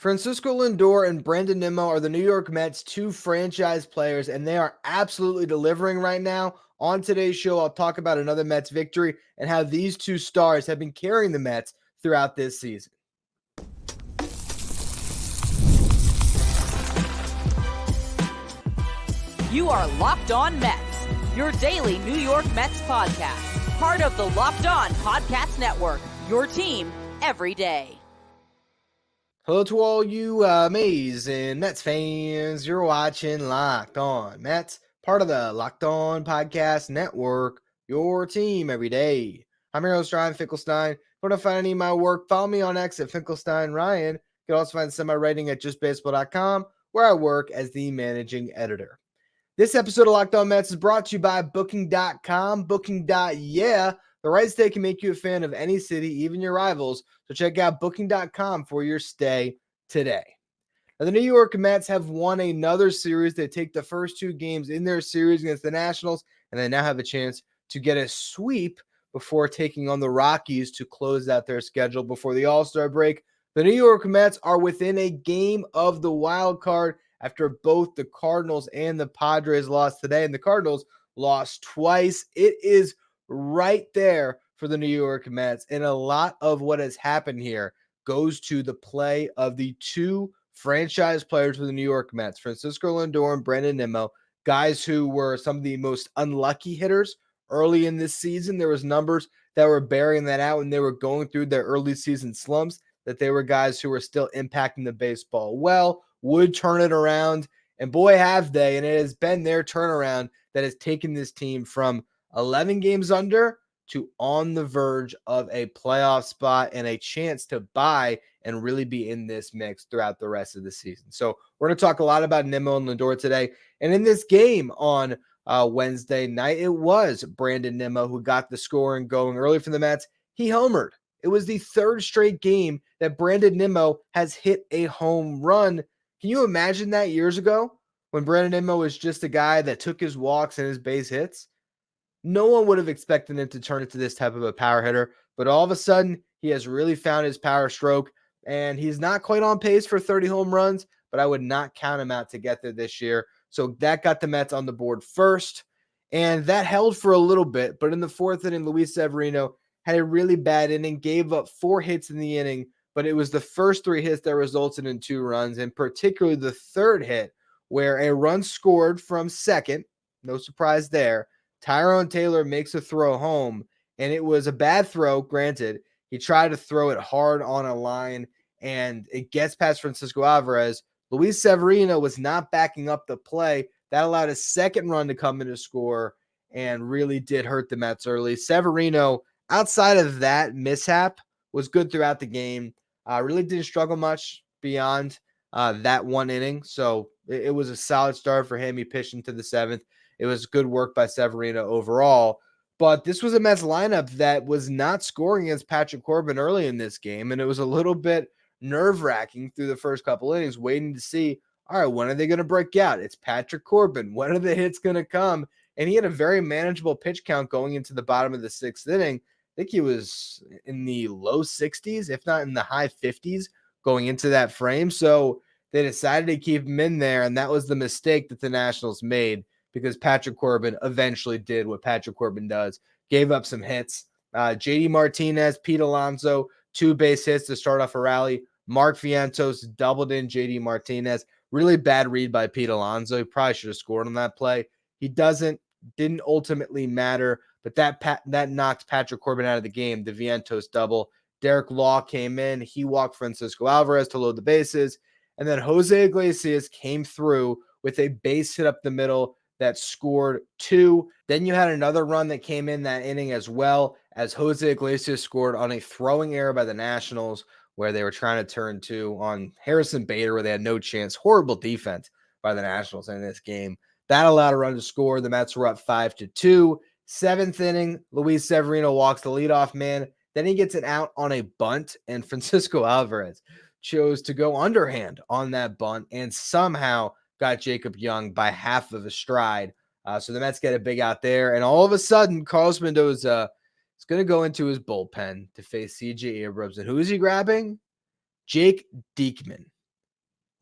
Francisco Lindor and Brandon Nimmo are the New York Mets' two franchise players, and they are absolutely delivering right now. On today's show, I'll talk about another Mets victory and how these two stars have been carrying the Mets throughout this season. You are Locked On Mets, your daily New York Mets podcast. Part of the Locked On Podcast Network, your team every day. Hello to all you amazing Mets fans. You're watching Locked On Mets, part of the Locked On Podcast Network, your team every day. I'm your host, Ryan Finkelstein. If you want to find any of my work, follow me on X at Finkelstein Ryan. You can also find some of my writing at JustBaseball.com, where I work as the managing editor. This episode of Locked On Mets is brought to you by Booking.com. Booking.yeah. The right stay can make you a fan of any city, even your rivals. So check out Booking.com for your stay today. Now, the New York Mets have won another series. They take the first two games in their series against the Nationals, and they now have a chance to get a sweep before taking on the Rockies to close out their schedule before the All-Star break. The New York Mets are within a game of the wild card after both the Cardinals and the Padres lost today, and the Cardinals lost twice. It is right there for the New York Mets, and a lot of what has happened here goes to the play of the two franchise players for the New York Mets, Francisco Lindor and Brandon Nimmo, guys who were some of the most unlucky hitters early in this season. There was numbers that were bearing that out when they were going through their early season slumps, that they were guys who were still impacting the baseball well, would turn it around, and boy, have they. And it has been their turnaround that has taken this team from 11 games under to on the verge of a playoff spot and a chance to buy and really be in this mix throughout the rest of the season. So we're going to talk a lot about Nimmo and Lindor today. And in this game on Wednesday night, it was Brandon Nimmo who got the scoring going early for the Mets. He homered. It was the third straight game that Brandon Nimmo has hit a home run. Can you imagine that years ago when Brandon Nimmo was just a guy that took his walks and his base hits? No one would have expected him to turn into this type of a power hitter, but all of a sudden, he has really found his power stroke, and he's not quite on pace for 30 home runs, but I would not count him out to get there this year. So that got the Mets on the board first, and that held for a little bit, but in the fourth inning, Luis Severino had a really bad inning, gave up 4 hits in the inning, but it was the first 3 hits that resulted in 2 runs, and particularly the third hit, where a run scored from second, no surprise there. Tyrone Taylor makes a throw home, and it was a bad throw, granted. He tried to throw it hard on a line, and it gets past Francisco Alvarez. Luis Severino was not backing up the play. That allowed a second run to come in to score and really did hurt the Mets early. Severino, outside of that mishap, was good throughout the game. Really didn't struggle much beyond that one inning, so it was a solid start for him. He pitched into the 7th. It was good work by Severino overall, but this was a Mets lineup that was not scoring against Patrick Corbin early in this game, and it was a little bit nerve-wracking through the first couple innings, waiting to see, all right, when are they going to break out? It's Patrick Corbin. When are the hits going to come? And he had a very manageable pitch count going into the bottom of the 6th inning. I think he was in the low 60s, if not in the high 50s, going into that frame. So they decided to keep him in there, and that was the mistake that the Nationals made because Patrick Corbin eventually did what Patrick Corbin does, gave up some hits. JD Martinez, Pete Alonso, 2 base hits to start off a rally. Mark Vientos doubled in JD Martinez. Really bad read by Pete Alonso. He probably should have scored on that play. He didn't ultimately matter, but that knocked Patrick Corbin out of the game, the Vientos double. Derek Law came in. He walked Francisco Alvarez to load the bases. And then Jose Iglesias came through with a base hit up the middle that scored 2. Then you had another run that came in that inning as well, as Jose Iglesias scored on a throwing error by the Nationals where they were trying to turn 2 on Harrison Bader where they had no chance. Horrible defense by the Nationals in this game. That allowed a run to score. The Mets were up 5-2. 7th inning, Luis Severino walks the leadoff man. Then he gets it out on a bunt, and Francisco Alvarez chose to go underhand on that bunt and somehow got Jacob Young by half of a stride. So the Mets get a big out there, and all of a sudden, Carlos Mendoza is going to go into his bullpen to face C.J. Abrams. And who is he grabbing? Jake Diekman.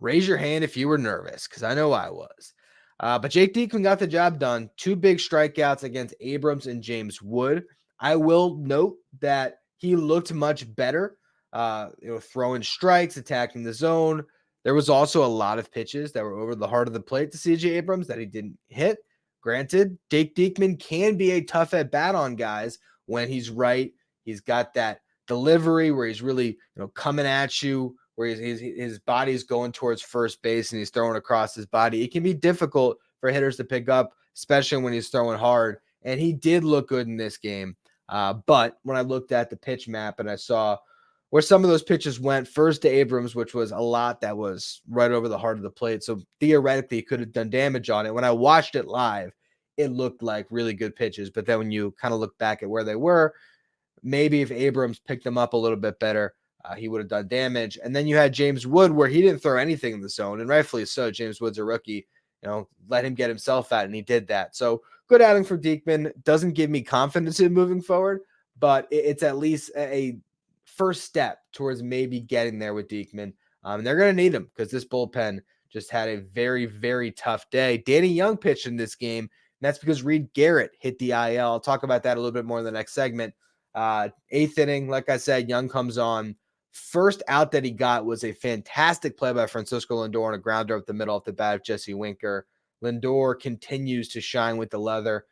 Raise your hand if you were nervous, because I know I was. But Jake Diekman got the job done. 2 big strikeouts against Abrams and James Wood. I will note that he looked much better, throwing strikes, attacking the zone. There was also a lot of pitches that were over the heart of the plate to CJ Abrams that he didn't hit. Granted, Jake Diekman can be a tough at bat on guys when he's right. He's got that delivery where he's really coming at you, where his body's going towards first base and he's throwing across his body. It can be difficult for hitters to pick up, especially when he's throwing hard. And he did look good in this game. But when I looked at the pitch map and I saw where some of those pitches went, first to Abrams, which was a lot that was right over the heart of the plate. So theoretically, he could have done damage on it. When I watched it live, it looked like really good pitches. But then when you kind of look back at where they were, maybe if Abrams picked them up a little bit better, he would have done damage. And then you had James Wood, where he didn't throw anything in the zone, and rightfully so. James Wood's a rookie. Let him get himself out, and he did that. So good outing for Diekman. Doesn't give me confidence in moving forward, but it's at least a first step towards maybe getting there with Diekman. And they're going to need him because this bullpen just had a very, very tough day. Danny Young pitched in this game, and that's because Reed Garrett hit the IL. I'll talk about that a little bit more in the next segment. 8th inning, like I said, Young comes on. First out that he got was a fantastic play by Francisco Lindor on a grounder up the middle of the bat of Jesse Winker. Lindor continues to shine with the leather.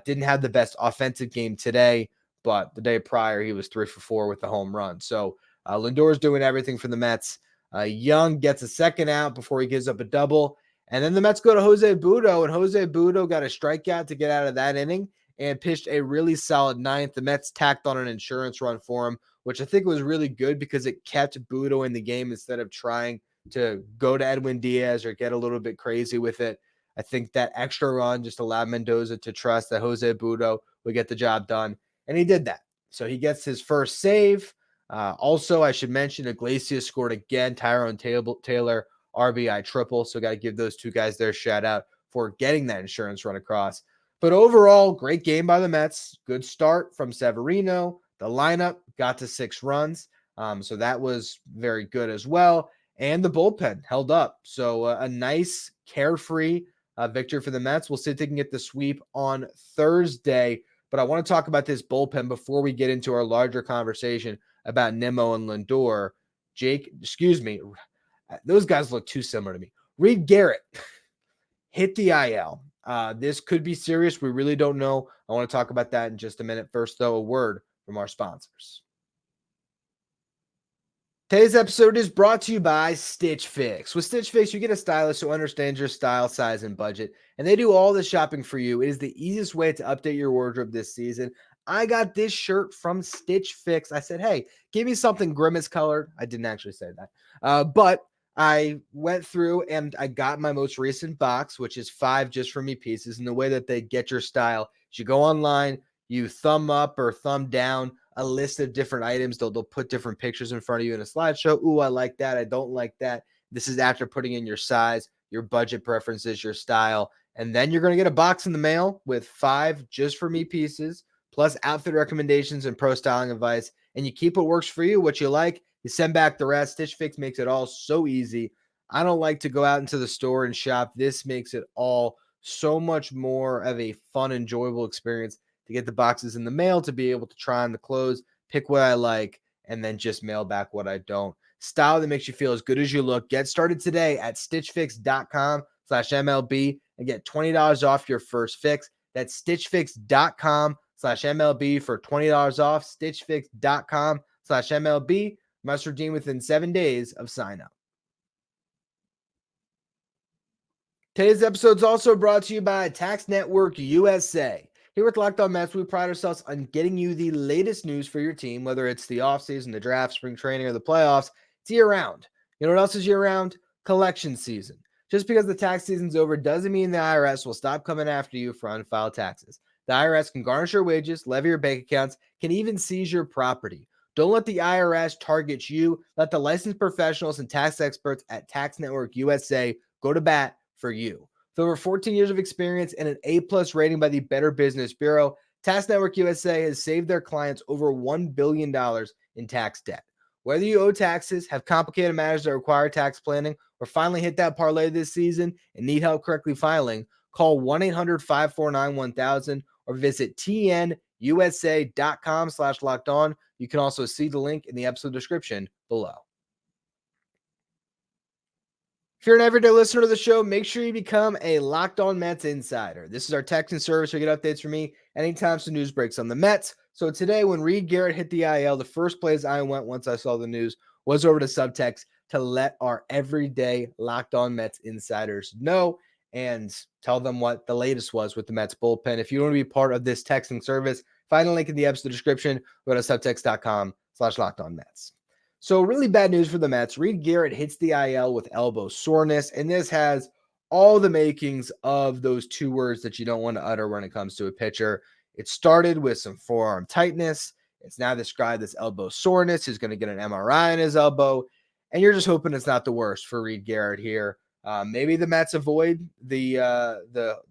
Didn't have the best offensive game today, but the day prior, he was 3 for 4 with the home run. So Lindor's doing everything for the Mets. Young gets a second out before he gives up a double. And then the Mets go to Jose Butto, and Jose Butto got a strikeout to get out of that inning and pitched a really solid 9th. The Mets tacked on an insurance run for him, which I think was really good because it kept Butto in the game instead of trying to go to Edwin Diaz or get a little bit crazy with it. I think that extra run just allowed Mendoza to trust that Jose Butto would get the job done, and he did that. So he gets his first save. Also, I should mention Iglesias scored again. Tyrone Taylor, RBI triple. So got to give those two guys their shout out for getting that insurance run across. But overall, great game by the Mets. Good start from Severino. The lineup got to 6 runs. So that was very good as well. And the bullpen held up. So a nice, carefree victory for the Mets. We'll see if they can get the sweep on Thursday. But I want to talk about this bullpen before we get into our larger conversation about Nimmo and Lindor. Those guys look too similar to me. Reed Garrett hit the IL. This could be serious. We really don't know. I want to talk about that in just a minute. First, though, a word from our sponsors. Today's episode is brought to you by Stitch Fix. With Stitch Fix, you get a stylist who understands your style, size, and budget, and they do all the shopping for you. It is the easiest way to update your wardrobe this season. I got this shirt from Stitch Fix. I said, hey, give me something Grimace colored. I didn't actually say that. But I went through and I got my most recent box, which is 5 just for me pieces. And the way that they get your style is you go online, you thumb up or thumb down a list of different items. They'll put different pictures in front of you in a slideshow. Ooh, I like that. I don't like that. This is after putting in your size, your budget preferences, your style. And then you're going to get a box in the mail with 5 just for me pieces, plus outfit recommendations and pro styling advice. And you keep what works for you, what you like. You send back the rest. Stitch Fix makes it all so easy. I don't like to go out into the store and shop. This makes it all so much more of a fun, enjoyable experience to get the boxes in the mail, to be able to try on the clothes, pick what I like, and then just mail back what I don't. Style that makes you feel as good as you look. Get started today at stitchfix.com/MLB and get $20 off your first fix. That's stitchfix.com/MLB for $20 off. Stitchfix.com/MLB. Must redeem within 7 days of sign up. Today's episode is also brought to you by Tax Network USA. Here with Locked On Mets, we pride ourselves on getting you the latest news for your team, whether it's the offseason, the draft, spring training, or the playoffs. It's year-round. You know what else is year-round? Collection season. Just because the tax season's over doesn't mean the IRS will stop coming after you for unfiled taxes. The IRS can garnish your wages, levy your bank accounts, can even seize your property. Don't let the IRS target you. Let the licensed professionals and tax experts at Tax Network USA go to bat for you. With over 14 years of experience and an A+ rating by the Better Business Bureau, Tax Network USA has saved their clients over $1 billion in tax debt. Whether you owe taxes, have complicated matters that require tax planning, or finally hit that parlay this season and need help correctly filing, call 1-800-549-1000 or visit tnusa.com/lockedon. You can also see the link in the episode description below. If you're an everyday listener to the show, make sure you become a Locked On Mets insider. This is our texting service where you get updates from me anytime some news breaks on the Mets. So today, when Reed Garrett hit the IL, the first place I went once I saw the news was over to Subtext to let our everyday Locked On Mets insiders know and tell them what the latest was with the Mets bullpen. If you want to be part of this texting service, find the link in the episode description. Go to subtext.com/LockedOnMets. So really bad news for the Mets. Reed Garrett hits the IL with elbow soreness, and this has all the makings of those two words that you don't want to utter when it comes to a pitcher. It started with some forearm tightness. It's now described as elbow soreness. He's going to get an MRI in his elbow, and you're just hoping it's not the worst for Reed Garrett here. Maybe the Mets avoid the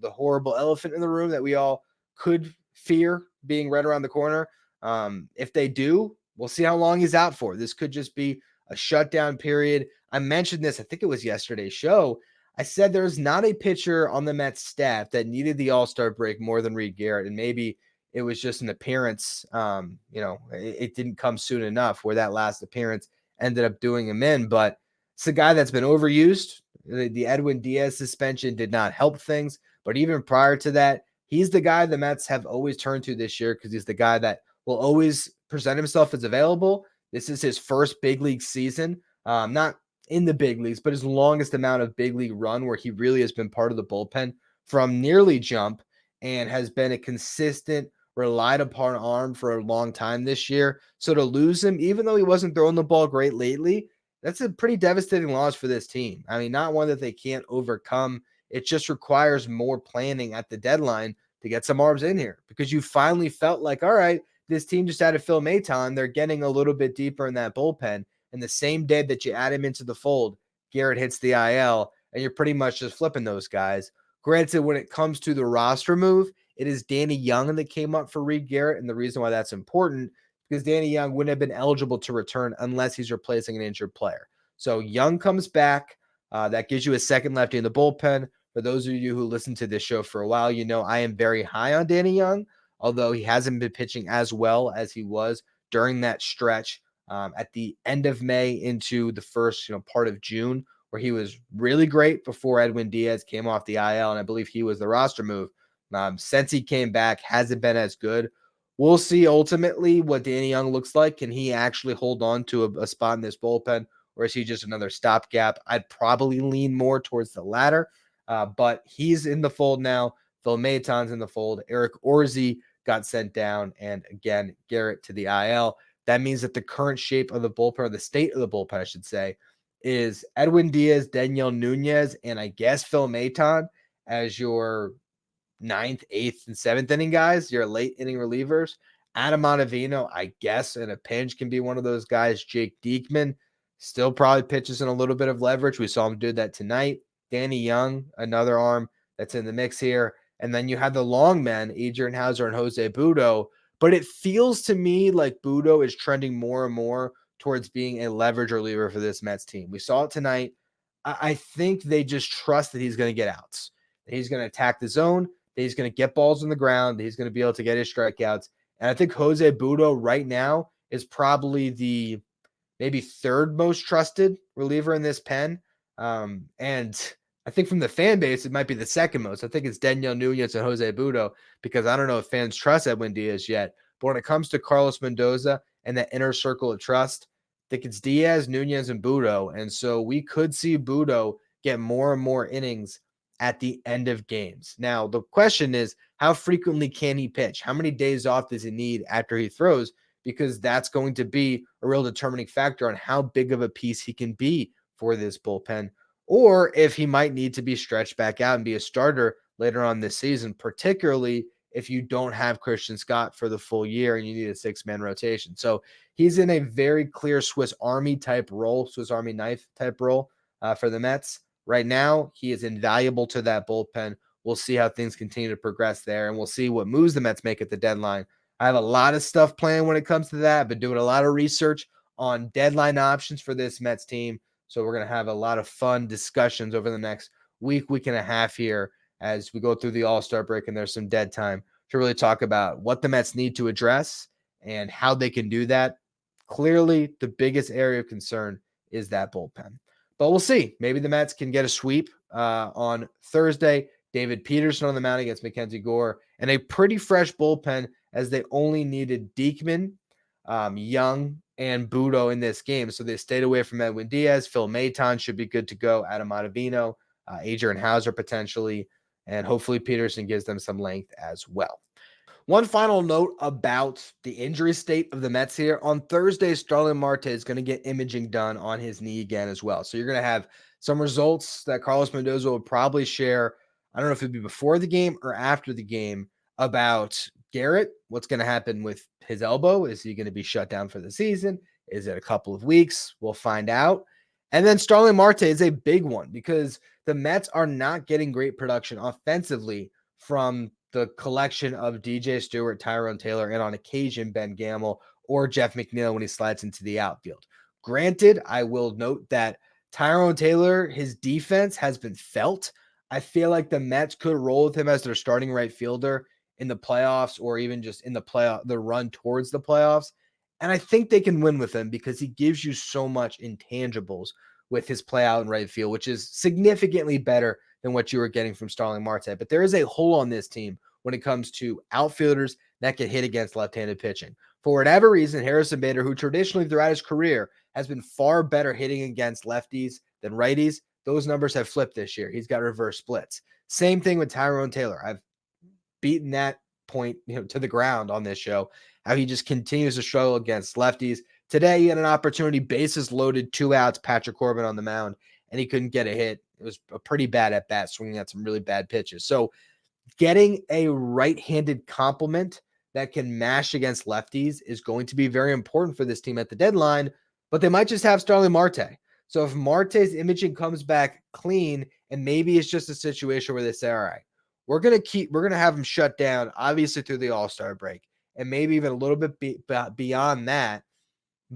horrible elephant in the room that we all could fear being right around the corner. If they do, we'll see how long he's out for. This could just be a shutdown period. I mentioned this, I think it was yesterday's show. I said there's not a pitcher on the Mets staff that needed the All-Star break more than Reed Garrett, and maybe it was just an appearance. It didn't come soon enough where that last appearance ended up doing him in, but it's a guy that's been overused. The Edwin Diaz suspension did not help things, but even prior to that, he's the guy the Mets have always turned to this year because he's the guy that will always present himself as available. This is his first big league season, not in the big leagues, but his longest amount of big league run where he really has been part of the bullpen from nearly jump and has been a consistent, relied upon arm for a long time this year. So to lose him, even though he wasn't throwing the ball great lately, that's a pretty devastating loss for this team. I mean, not one that they can't overcome. It just requires more planning at the deadline to get some arms in here because you finally felt like, all right, this team just added Phil Maton. They're getting a little bit deeper in that bullpen. And the same day that you add him into the fold, Garrett hits the IL, and you're pretty much just flipping those guys. Granted, when it comes to the roster move, it is Danny Young that came up for Reed Garrett. And the reason why that's important, because Danny Young wouldn't have been eligible to return unless he's replacing an injured player. So Young comes back. That gives you a second lefty in the bullpen. For those of you who listen to this show for a while, you know I am very high on Danny Young, although he hasn't been pitching as well as he was during that stretch at the end of May into the first part of June, where he was really great before Edwin Diaz came off the IL, and I believe he was the roster move. Since he came back, hasn't been as good. We'll see ultimately what Danny Young looks like. Can he actually hold on to a spot in this bullpen, or is he just another stopgap? I'd probably lean more towards the latter, but he's in the fold now. Phil Maton's in the fold. Eric Orzi got sent down, and again, Garrett to the IL. That means that the current shape of the bullpen, or the state of the bullpen, I should say, is Edwin Diaz, Daniel Nunez, and I guess Phil Maton as your 9th, 8th, and 7th inning guys, your late inning relievers. Adam Ottavino, I guess, in a pinch can be one of those guys. Jake Diekman still probably pitches in a little bit of leverage. We saw him do that tonight. Danny Young, another arm that's in the mix here. And then you have the long men, Adrian Hauser and Jose Budo. But it feels to me like Budo is trending more and more towards being a leverage reliever for this Mets team. We saw it tonight. I think they just trust that he's going to get outs, that he's going to attack the zone, that he's going to get balls on the ground, that he's going to be able to get his strikeouts. And I think Jose Budo right now is probably the maybe third most trusted reliever in this pen. And I think from the fan base, it might be the second most. I think it's Daniel Nunez and Jose Budo, because I don't know if fans trust Edwin Diaz yet. But when it comes to Carlos Mendoza and that inner circle of trust, I think it's Diaz, Nunez, and Budo. And so we could see Budo get more and more innings at the end of games. Now, the question is, how frequently can he pitch? How many days off does he need after he throws? Because that's going to be a real determining factor on how big of a piece he can be for this bullpen, or if he might need to be stretched back out and be a starter later on this season, particularly if you don't have Christian Scott for the full year and you need a 6-man rotation. So he's in a very clear Swiss Army type role, Swiss Army knife type role for the Mets. Right now, he is invaluable to that bullpen. We'll see how things continue to progress there, and we'll see what moves the Mets make at the deadline. I have a lot of stuff planned when it comes to that. I've been doing a lot of research on deadline options for this Mets team. So we're going to have a lot of fun discussions over the next week and a half here as we go through the All-Star break, and there's some dead time to really talk about what the Mets need to address and how they can do that. Clearly, the biggest area of concern is that bullpen. But we'll see. Maybe the Mets can get a sweep on Thursday. David Peterson on the mound against Mackenzie Gore, and a pretty fresh bullpen as they only needed Diekman, Young, and Budo in this game. So they stayed away from Edwin Diaz. Phil Maton should be good to go. Adam Ottavino, Adrian Hauser potentially, and hopefully Peterson gives them some length as well. One final note about the injury state of the Mets here. On Thursday, Starling Marte is going to get imaging done on his knee again as well. So you're going to have some results that Carlos Mendoza will probably share. I don't know if it'd be before the game or after the game about Garrett. What's going to happen with his elbow? Is he going to be shut down for the season? Is it a couple of weeks? We'll find out. And then Starling Marte is a big one because the Mets are not getting great production offensively from the collection of DJ Stewart, Tyrone Taylor, and on occasion Ben Gamel or Jeff McNeil when he slides into the outfield. Granted, I will note that Tyrone Taylor, his defense has been felt. I feel like the Mets could roll with him as their starting right fielder in the playoffs or even just in the run towards the playoffs. And I think they can win with him because he gives you so much intangibles with his play out in right field, which is significantly better than what you were getting from Starling Marte. But there is a hole on this team when it comes to outfielders that can hit against left-handed pitching. For whatever reason, Harrison Bader, who traditionally throughout his career has been far better hitting against lefties than righties, those numbers have flipped this year. He's got reverse splits. Same thing with Tyrone Taylor. I've beaten that point to the ground on this show, how he just continues to struggle against lefties. Today, he had an opportunity, bases loaded, 2 outs, Patrick Corbin on the mound, and he couldn't get a hit. It was a pretty bad at bat, swinging at some really bad pitches. So getting a right-handed complement that can mash against lefties is going to be very important for this team at the deadline, but they might just have Starling Marte. So if Marte's imaging comes back clean, and maybe it's just a situation where they say, all right, we're going to have him shut down, obviously through the All-Star break, and maybe even a little bit beyond that,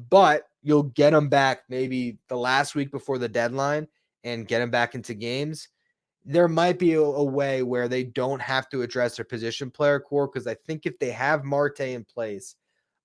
but you'll get him back maybe the last week before the deadline and get him back into games. There might be a way where they don't have to address their position player core, because I think if they have Marte in place,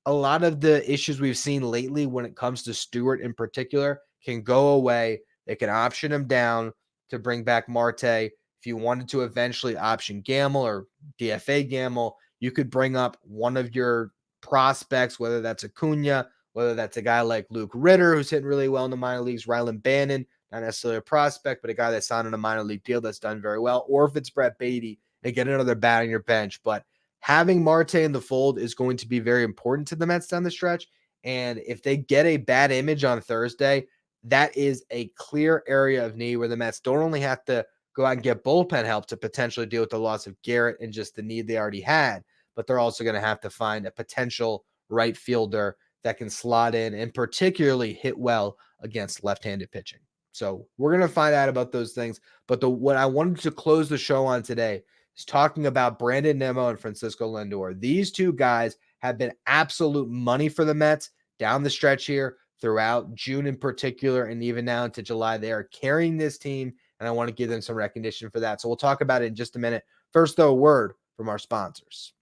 a lot of the issues we've seen lately when it comes to Stewart in particular can go away. They can option him down to bring back Marte. If you wanted to eventually option Gamel or DFA Gamel, you could bring up one of your prospects, whether that's Acuna, whether that's a guy like Luke Ritter, who's hitting really well in the minor leagues, Rylan Bannon, not necessarily a prospect, but a guy that's signed on a minor league deal that's done very well, or if it's Brett Beatty, and get another bat on your bench. But having Marte in the fold is going to be very important to the Mets down the stretch. And if they get a bad image on Thursday, that is a clear area of need where the Mets don't only have to go out and get bullpen help to potentially deal with the loss of Garrett and just the need they already had, but they're also going to have to find a potential right fielder that can slot in and particularly hit well against left-handed pitching. So we're going to find out about those things. But what I wanted to close the show on today is talking about Brandon Nimmo and Francisco Lindor. These two guys have been absolute money for the Mets down the stretch here throughout June in particular, and even now into July. They are carrying this team, and I want to give them some recognition for that. So we'll talk about it in just a minute. First, though, a word from our sponsors.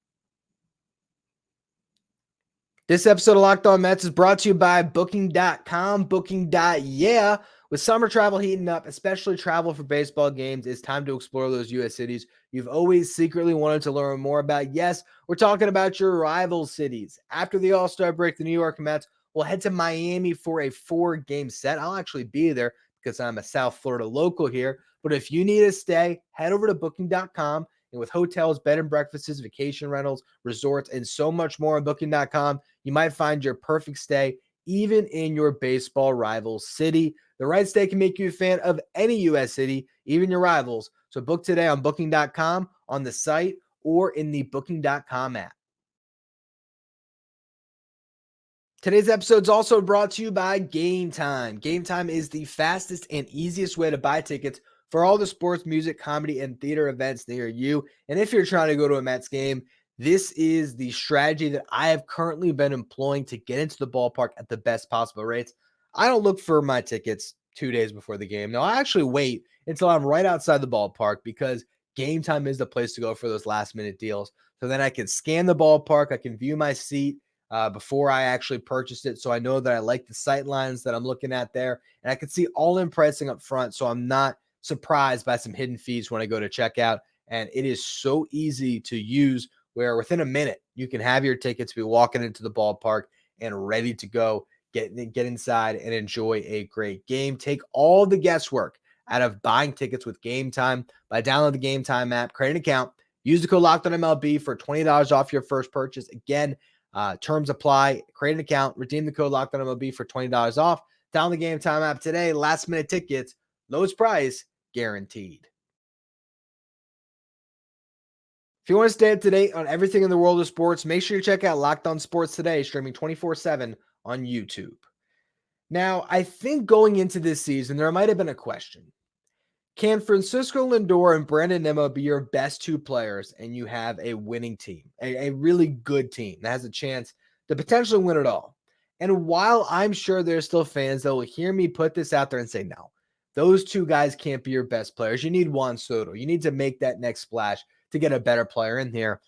This episode of Locked On Mets is brought to you by Booking.com. Booking.yeah. With summer travel heating up, especially travel for baseball games, it's time to explore those U.S. cities you've always secretly wanted to learn more about. Yes, we're talking about your rival cities. After the All-Star break, the New York Mets will head to Miami for a 4-game set. I'll actually be there because I'm a South Florida local here. But if you need a stay, head over to Booking.com. And with hotels, bed and breakfasts, vacation rentals, resorts, and so much more on Booking.com, you might find your perfect stay even in your baseball rival city. The right stay can make you a fan of any U.S. city, even your rivals. So book today on Booking.com, on the site, or in the Booking.com app. Today's episode is also brought to you by GameTime. GameTime is the fastest and easiest way to buy tickets for all the sports, music, comedy, and theater events near you. And if you're trying to go to a Mets game, This is the strategy that I have currently been employing to get into the ballpark at the best possible rates. I don't look for my tickets 2 days before the game. No, I actually wait until I'm right outside the ballpark because Game Time is the place to go for those last minute deals. So then I can scan the ballpark, I can view my seat before I actually purchased it. So I know that I like the sight lines that I'm looking at there, and I can see all in pricing up front. So I'm not surprised by some hidden fees when I go to checkout. And it is so easy to use where within a minute you can have your tickets, be walking into the ballpark and ready to go, get inside and enjoy a great game. Take all the guesswork out of buying tickets with Game Time by downloading the Game Time app, create an account, use the code LOCKEDONMLB for $20 off your first purchase. Again, terms apply. Create an account, redeem the code LOCKEDONMLB for $20 off. Download the Game Time app today. Last minute tickets, lowest price guaranteed. If you want to stay up to date on everything in the world of sports, make sure you check out Locked On Sports Today, streaming 24/7 on YouTube. Now, I think going into this season, there might have been a question. Can Francisco Lindor and Brandon Nimmo be your best two players and you have a winning team, a really good team that has a chance to potentially win it all? And while I'm sure there's still fans that will hear me put this out there and say, no, those two guys can't be your best players. You need Juan Soto. You need to make that next splash to get a better player in here.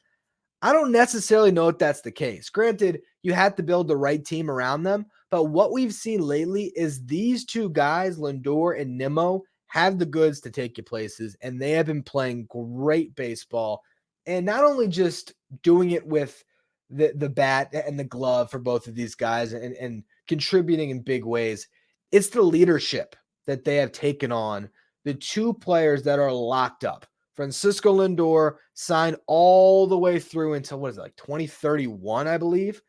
I don't necessarily know if that's the case. Granted, you have to build the right team around them, but what we've seen lately is these two guys, Lindor and Nimmo, have the goods to take you places, and they have been playing great baseball. And not only just doing it with the bat and the glove for both of these guys and contributing in big ways, it's the leadership that they have taken on. The two players that are locked up. Francisco Lindor signed all the way through until, what is it, like 2031, I believe,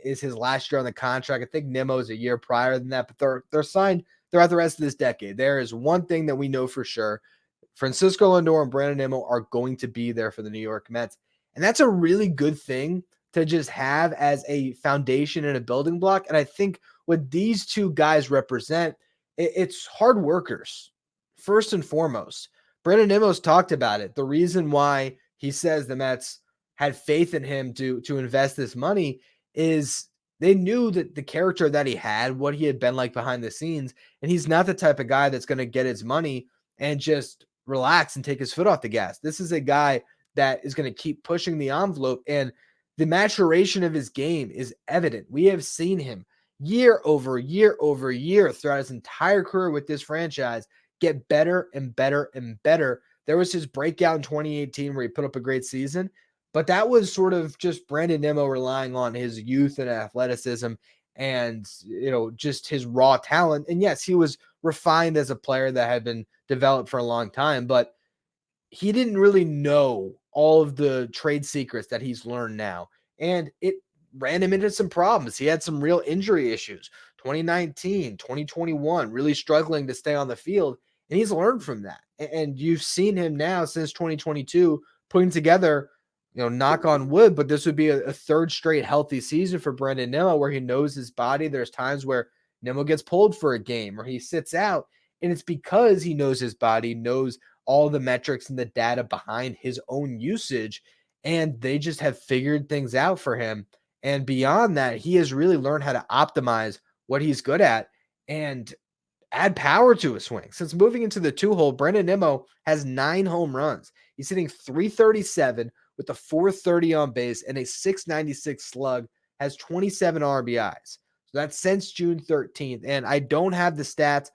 is his last year on the contract. I think Nimmo is a year prior than that, but they're signed throughout the rest of this decade. There is one thing that we know for sure. Francisco Lindor and Brandon Nimmo are going to be there for the New York Mets. And that's a really good thing to just have as a foundation and a building block. And I think what these two guys represent, it's hard workers, first and foremost. Brandon Nimmo's talked about it. The reason why he says the Mets had faith in him to invest this money is they knew that the character that he had, what he had been like behind the scenes, and he's not the type of guy that's going to get his money and just relax and take his foot off the gas. This is a guy that is going to keep pushing the envelope, and the maturation of his game is evident. We have seen him year over year over year throughout his entire career with this franchise get better and better and better. There was his breakout in 2018 where he put up a great season, but that was sort of just Brandon Nimmo relying on his youth and athleticism and, just his raw talent. And yes, he was refined as a player that had been developed for a long time, but he didn't really know all of the trade secrets that he's learned now. And it ran him into some problems. He had some real injury issues. 2019, 2021, really struggling to stay on the field. And he's learned from that. And you've seen him now since 2022 putting together, knock on wood, but this would be a third straight healthy season for Brandon Nimmo where he knows his body. There's times where Nimmo gets pulled for a game or he sits out. And it's because he knows his body, knows all the metrics and the data behind his own usage. And they just have figured things out for him. And beyond that, he has really learned how to optimize what he's good at and add power to his swing. Since moving into the two-hole, Brandon Nimmo has 9 home runs. He's hitting .337 with a .430 on base and a .696 slug, has 27 RBIs. So that's since June 13th. And I don't have the stats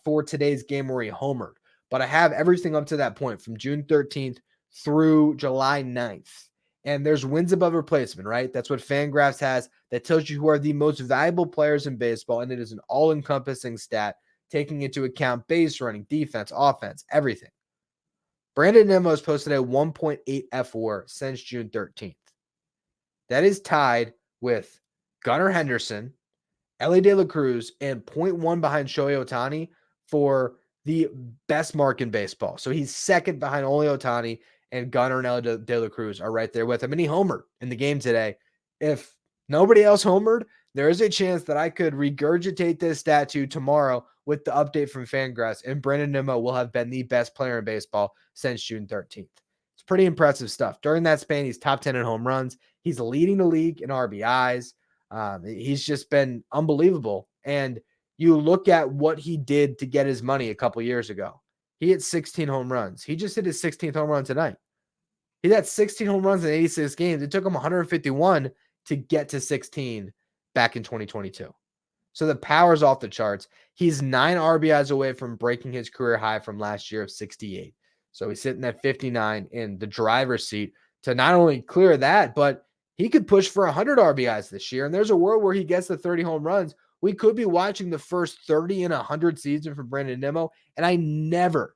for today's game where he homered, but I have everything up to that point from June 13th through July 9th. And there's wins above replacement, right? That's what Fangraphs has. That tells you who are the most valuable players in baseball. And it is an all-encompassing stat, taking into account base running, defense, offense, everything. Brandon Nimmo has posted a 1.8 F4 since June 13th. That is tied with Gunnar Henderson, Elly De La Cruz, and 0.1 behind Shohei Ohtani for the best mark in baseball. So he's second behind only Ohtani, and Gunnar and Elly De La Cruz are right there with him. And he homered in the game today. If nobody else homered, there is a chance that I could regurgitate this stat to you tomorrow with the update from Fangraphs, and Brandon Nimmo will have been the best player in baseball since June 13th. It's pretty impressive stuff. During that span, he's top 10 in home runs. He's leading the league in RBIs. He's just been unbelievable. And you look at what he did to get his money a couple years ago. He hit 16 home runs. He just hit his 16th home run tonight. He had 16 home runs in 86 games. It took him 151 to get to 16 back in 2022. So the power's off the charts. He's 9 RBIs away from breaking his career high from last year of 68. So he's sitting at 59 in the driver's seat to not only clear that, but he could push for 100 RBIs this year. And there's a world where he gets the 30 home runs. We could be watching the first 30 in 100 season for Brandon Nimmo. And I never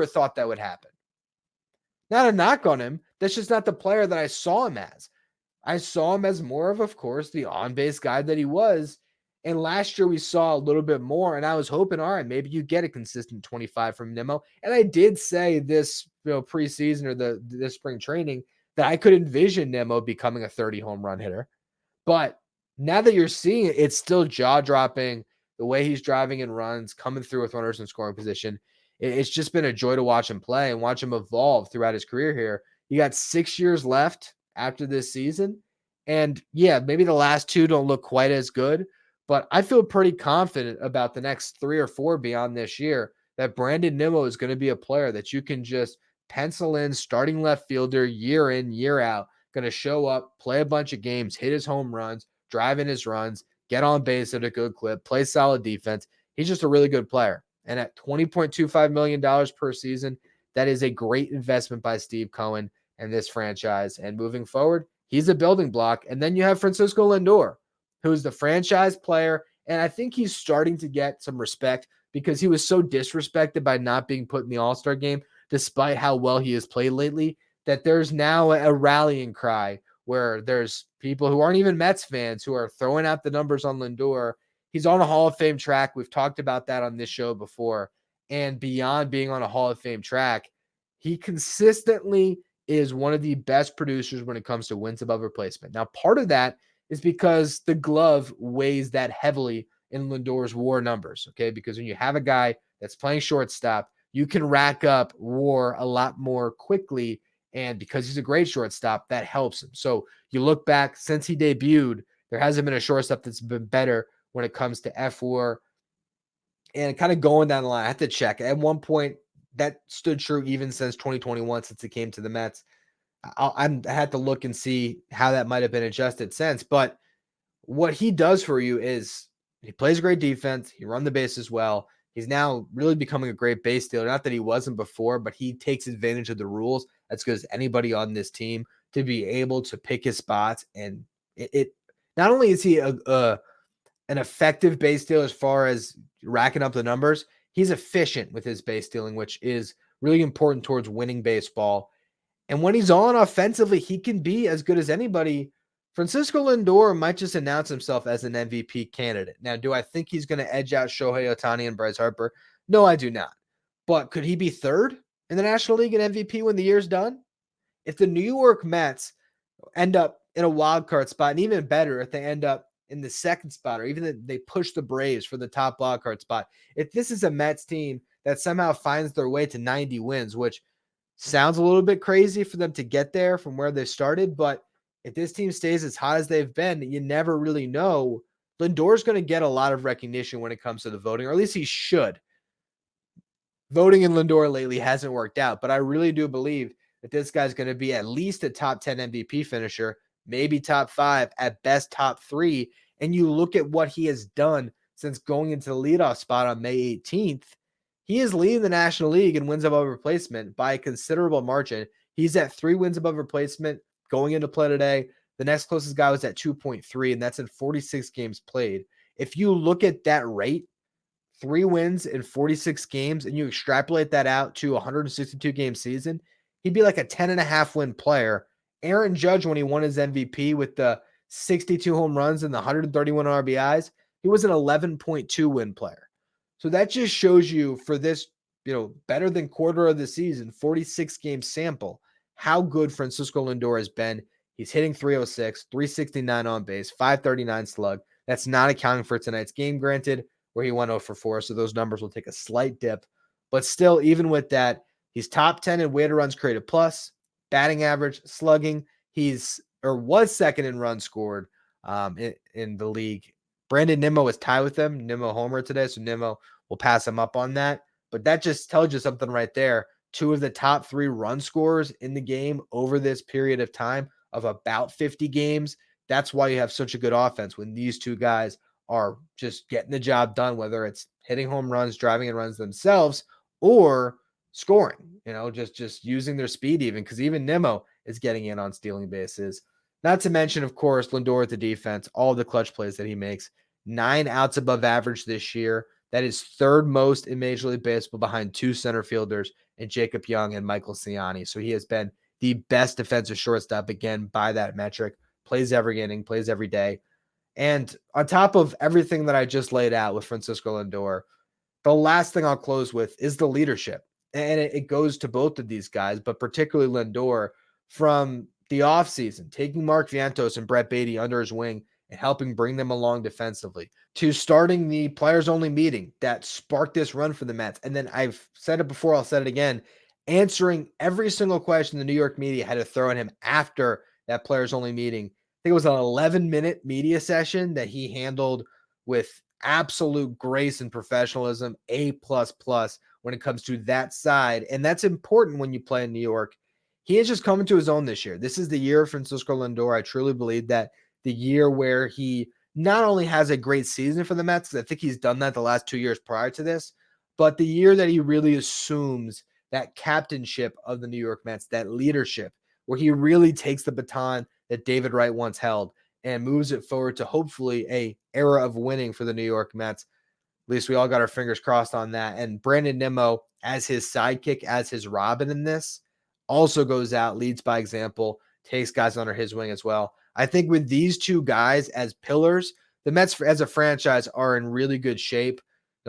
thought that would happen. Not a knock on him. That's just not the player that I saw him as. I saw him as more of course, the on-base guy that he was. And last year we saw a little bit more, and I was hoping, all right, maybe you get a consistent 25 from Nimmo. And I did say this, preseason or this spring training that I could envision Nimmo becoming a 30 home run hitter. But now that you're seeing it, it's still jaw-dropping. The way he's driving in runs, coming through with runners in scoring position. It's just been a joy to watch him play and watch him evolve throughout his career here. You got 6 years left after this season. And yeah, maybe the last 2 don't look quite as good, but I feel pretty confident about the next 3 or 4 beyond this year that Brandon Nimmo is going to be a player that you can just pencil in, starting left fielder year in, year out, going to show up, play a bunch of games, hit his home runs, drive in his runs, get on base at a good clip, play solid defense. He's just a really good player. And at $20.25 million per season, that is a great investment by Steve Cohen and this franchise. And moving forward, he's a building block. And then you have Francisco Lindor, who's the franchise player. And I think he's starting to get some respect because he was so disrespected by not being put in the All-Star game, despite how well he has played lately, that there's now a rallying cry where there's people who aren't even Mets fans who are throwing out the numbers on Lindor. He's on a Hall of Fame track. We've talked about that on this show before. And beyond being on a Hall of Fame track, he consistently is one of the best producers when it comes to wins above replacement. Now, part of that is because the glove weighs that heavily in Lindor's WAR numbers, okay? Because when you have a guy that's playing shortstop, you can rack up WAR a lot more quickly. And because he's a great shortstop, that helps him. So you look back since he debuted, there hasn't been a shortstop that's been better when it comes to FWAR. And kind of going down the line, I have to check. At one point, that stood true even since 2021, since he came to the Mets. I had to look and see how that might have been adjusted since. But what he does for you is he plays great defense. He runs the bases well. He's now really becoming a great base stealer. Not that he wasn't before, but he takes advantage of the rules as good as anybody on this team to be able to pick his spots. And it not only is he an effective base stealer as far as racking up the numbers, he's efficient with his base stealing, which is really important towards winning baseball. And when he's on offensively, he can be as good as anybody. Francisco Lindor might just announce himself as an MVP candidate. Now, do I think he's going to edge out Shohei Ohtani and Bryce Harper? No, I do not. But could he be third in the National League in MVP when the year's done? If the New York Mets end up in a wild card spot, and even better, if they end up in the second spot, or even if they push the Braves for the top wild card spot, if this is a Mets team that somehow finds their way to 90 wins, which sounds a little bit crazy for them to get there from where they started, but if this team stays as hot as they've been, you never really know. Lindor's going to get a lot of recognition when it comes to the voting, or at least he should. Voting in Lindor lately hasn't worked out, but I really do believe that this guy's going to be at least a top 10 MVP finisher, maybe top 5, at best top 3. And you look at what he has done since going into the leadoff spot on May 18th. He is leading the National League in wins above replacement by a considerable margin. He's at 3 wins above replacement going into play today. The next closest guy was at 2.3, and that's in 46 games played. If you look at that rate, 3 wins in 46 games, and you extrapolate that out to a 162-game season, he'd be like a 10.5 win player. Aaron Judge, when he won his MVP with the 62 home runs and the 131 RBIs, he was an 11.2 win player. So that just shows you for this, better than quarter of the season, 46 game sample, how good Francisco Lindor has been. He's hitting 306, 369 on base, 539 slug. That's not accounting for tonight's game, granted, where he went 0 for 4. So those numbers will take a slight dip. But still, even with that, He's top 10 in weighted runs created plus, batting average, slugging. Was second in runs scored in the league. Brandon Nimmo is tied with him. Nimmo homer today, so Nimmo will pass him up on that. But that just tells you something right there. 2 of the top 3 run scorers in the game over this period of time of about 50 games. That's why you have such a good offense when these 2 guys are just getting the job done, whether it's hitting home runs, driving in runs themselves, or scoring, just using their speed even, because even Nimmo is getting in on stealing bases. Not to mention, of course, Lindor at the defense, all the clutch plays that he makes. 9 outs above average this year. That is third most in Major League Baseball behind 2 center fielders and Jacob Young and Michael Ciani. So he has been the best defensive shortstop, again, by that metric. Plays every inning, plays every day. And on top of everything that I just laid out with Francisco Lindor, the last thing I'll close with is the leadership. And it goes to both of these guys, but particularly Lindor, from the offseason, taking Mark Vientos and Brett Beatty under his wing and helping bring them along defensively, to starting the players-only meeting that sparked this run for the Mets. And then I've said it before, I'll say it again, answering every single question the New York media had to throw at him after that players-only meeting. I think it was an 11-minute media session that he handled with absolute grace and professionalism, A++ when it comes to that side. And that's important when you play in New York. He is just coming to his own this year. This is the year of Francisco Lindor. I truly believe that the year where he not only has a great season for the Mets, because I think he's done that the last 2 years prior to this, but the year that he really assumes that captainship of the New York Mets, that leadership, where he really takes the baton that David Wright once held and moves it forward to hopefully a era of winning for the New York Mets. At least we all got our fingers crossed on that. And Brandon Nimmo, as his sidekick, as his Robin in this, also goes out, leads by example, takes guys under his wing as well. I think with these 2 guys as pillars, the Mets as a franchise are in really good shape.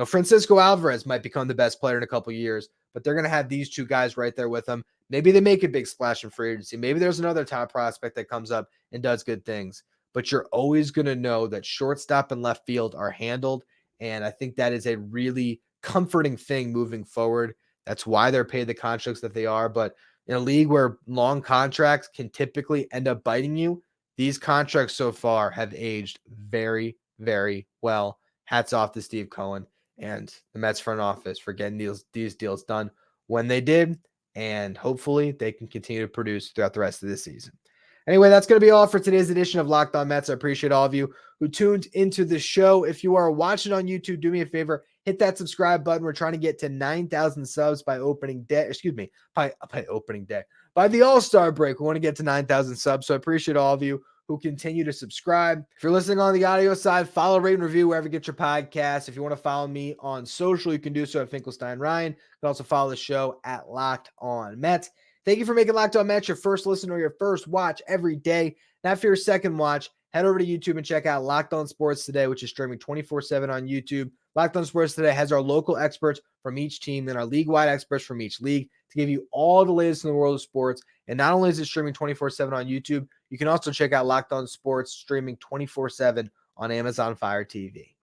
Francisco Alvarez might become the best player in a couple years, but they're going to have these 2 guys right there with them. Maybe they make a big splash in free agency. Maybe there's another top prospect that comes up and does good things. But you're always going to know that shortstop and left field are handled. And I think that is a really comforting thing moving forward. That's why they're paid the contracts that they are. But in a league where long contracts can typically end up biting you, these contracts so far have aged very, very well. Hats off to Steve Cohen and the Mets front office for getting these deals done when they did. And hopefully they can continue to produce throughout the rest of this season. Anyway, that's going to be all for today's edition of Locked On Mets. I appreciate all of you who tuned into the show. If you are watching on YouTube, do me a favor, hit that subscribe button. We're trying to get to 9,000 subs by opening day. By opening day. By the All-Star break, we want to get to 9,000 subs. So I appreciate all of you who continue to subscribe. If you're listening on the audio side, follow, rate, and review wherever you get your podcast. If you want to follow me on social, you can do so at Finkelstein Ryan. You can also follow the show at Locked On Mets. Thank you for making Locked On Mets your first listen or your first watch every day. Now for your second watch, head over to YouTube and check out Locked On Sports Today, which is streaming 24/7 on YouTube. Locked On Sports Today has our local experts from each team and our league-wide experts from each league to give you all the latest in the world of sports. And not only is it streaming 24/7 on YouTube, you can also check out Locked On Sports streaming 24/7 on Amazon Fire TV.